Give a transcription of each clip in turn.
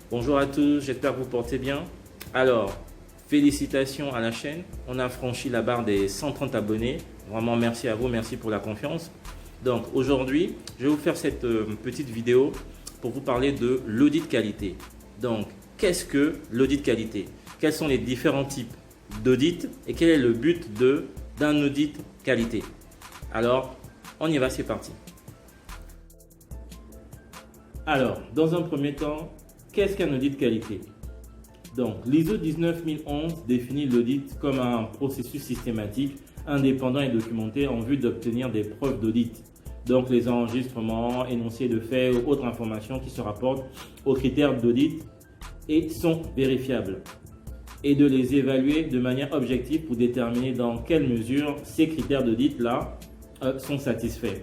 Bonjour à tous, j'espère que vous portez bien. Alors, félicitations à la chaîne. On a franchi la barre des 130 abonnés. Vraiment, merci à vous, merci pour la confiance. Donc, aujourd'hui, je vais vous faire cette petite vidéo pour vous parler de l'audit qualité. Donc, qu'est-ce que l'audit qualité? Quels sont les différents types d'audit et quel est le but d'un audit qualité? Alors, on y va, c'est parti. Alors, dans un premier temps, qu'est-ce qu'un audit qualité? Donc, l'ISO 19011 définit l'audit comme un processus systématique, indépendant et documenté en vue d'obtenir des preuves d'audit. Donc, les enregistrements, énoncés de faits ou autres informations qui se rapportent aux critères d'audit et sont vérifiables. Et de les évaluer de manière objective pour déterminer dans quelle mesure ces critères d'audit-là sont satisfaits.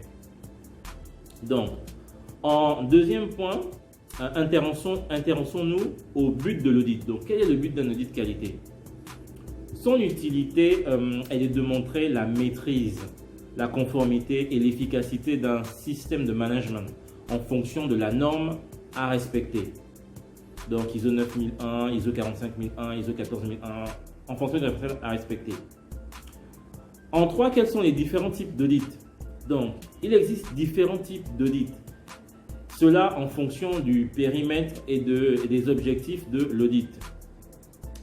Donc, en deuxième point, intéressons-nous au but de l'audit. Donc, quel est le but d'un audit qualité? Son utilité, elle est de montrer la maîtrise, la conformité et l'efficacité d'un système de management en fonction de la norme à respecter. Donc, ISO 9001, ISO 45001, ISO 14001, en fonction de la norme à respecter. En trois, quels sont les différents types d'audit? Donc, il existe différents types d'audit. Cela en fonction du périmètre et des objectifs de l'audit.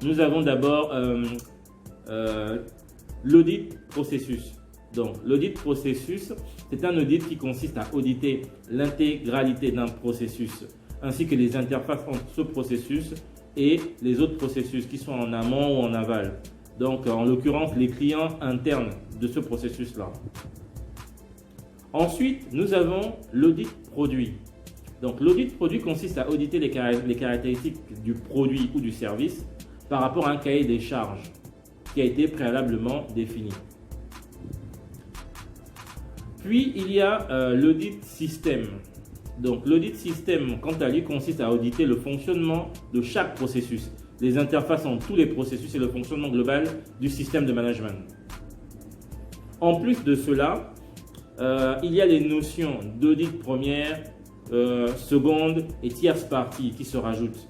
Nous avons d'abord l'audit processus. Donc, l'audit processus, c'est un audit qui consiste à auditer l'intégralité d'un processus, ainsi que les interfaces entre ce processus et les autres processus qui sont en amont ou en aval. Donc, en l'occurrence, les clients internes de ce processus-là. Ensuite, nous avons l'audit produit. Donc, l'audit produit consiste à auditer les caractéristiques du produit ou du service par rapport à un cahier des charges qui a été préalablement défini. Puis, il y a l'audit système. Donc, l'audit système, quant à lui, consiste à auditer le fonctionnement de chaque processus, les interfaces entre tous les processus et le fonctionnement global du système de management. En plus de cela, il y a les notions d'audit première, seconde et tierce partie qui se rajoutent.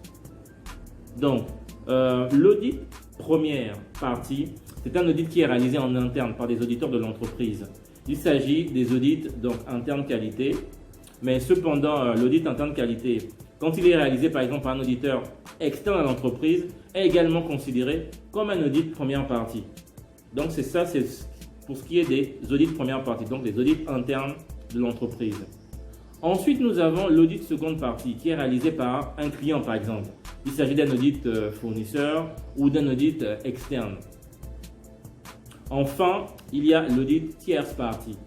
Donc, l'audit première partie, c'est un audit qui est réalisé en interne par des auditeurs de l'entreprise. Il s'agit des audits donc interne qualité, mais cependant, l'audit interne qualité, quand il est réalisé par exemple par un auditeur externe à l'entreprise, est également considéré comme un audit première partie. Donc, c'est ça, c'est pour ce qui est des audits première partie, donc les audits internes de l'entreprise. Ensuite, nous avons l'audit seconde partie qui est réalisé par un client par exemple. Il s'agit d'un audit fournisseur ou d'un audit externe. Enfin, il y a l'audit tierce partie.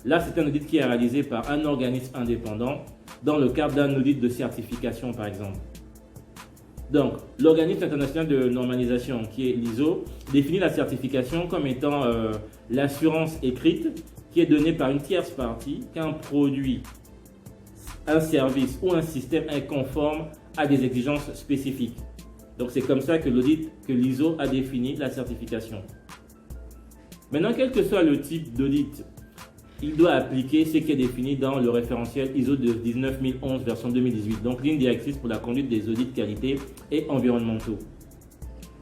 Là, c'est un audit qui est réalisé par un organisme indépendant dans le cadre d'un audit de certification par exemple. Donc, l'organisme international de normalisation qui est l'ISO définit la certification comme étant l'assurance écrite qui est donnée par une tierce partie qu'un produit, un service ou un système est conforme à des exigences spécifiques. Donc, c'est comme ça que l'ISO a défini la certification. Maintenant, quel que soit le type d'audit, il doit appliquer ce qui est défini dans le référentiel ISO de 19011 version 2018, donc ligne directrice pour la conduite des audits qualité et environnementaux.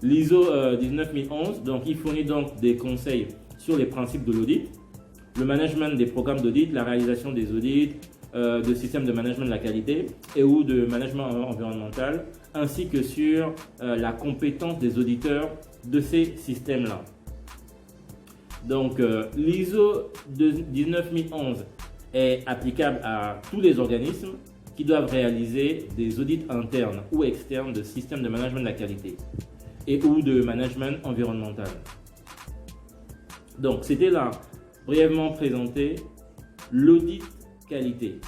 L'ISO 19011, donc, il fournit donc des conseils sur les principes de l'audit, le management des programmes d'audit, la réalisation des audits, de systèmes de management de la qualité et ou de management environnemental, ainsi que sur la compétence des auditeurs de ces systèmes-là. Donc, l'ISO 19011 est applicable à tous les organismes qui doivent réaliser des audits internes ou externes de systèmes de management de la qualité et ou de management environnemental. Donc, c'était là brièvement présenté l'audit qualité.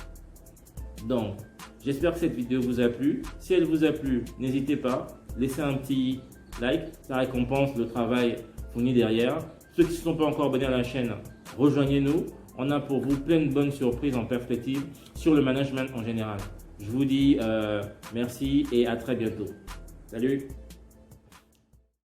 Donc, j'espère que cette vidéo vous a plu. Si elle vous a plu, n'hésitez pas, laissez un petit like, ça récompense le travail fourni derrière. Ceux qui ne sont pas encore abonnés à la chaîne, rejoignez-nous. On a pour vous plein de bonnes surprises en perspective sur le management en général. Je vous dis merci et à très bientôt. Salut!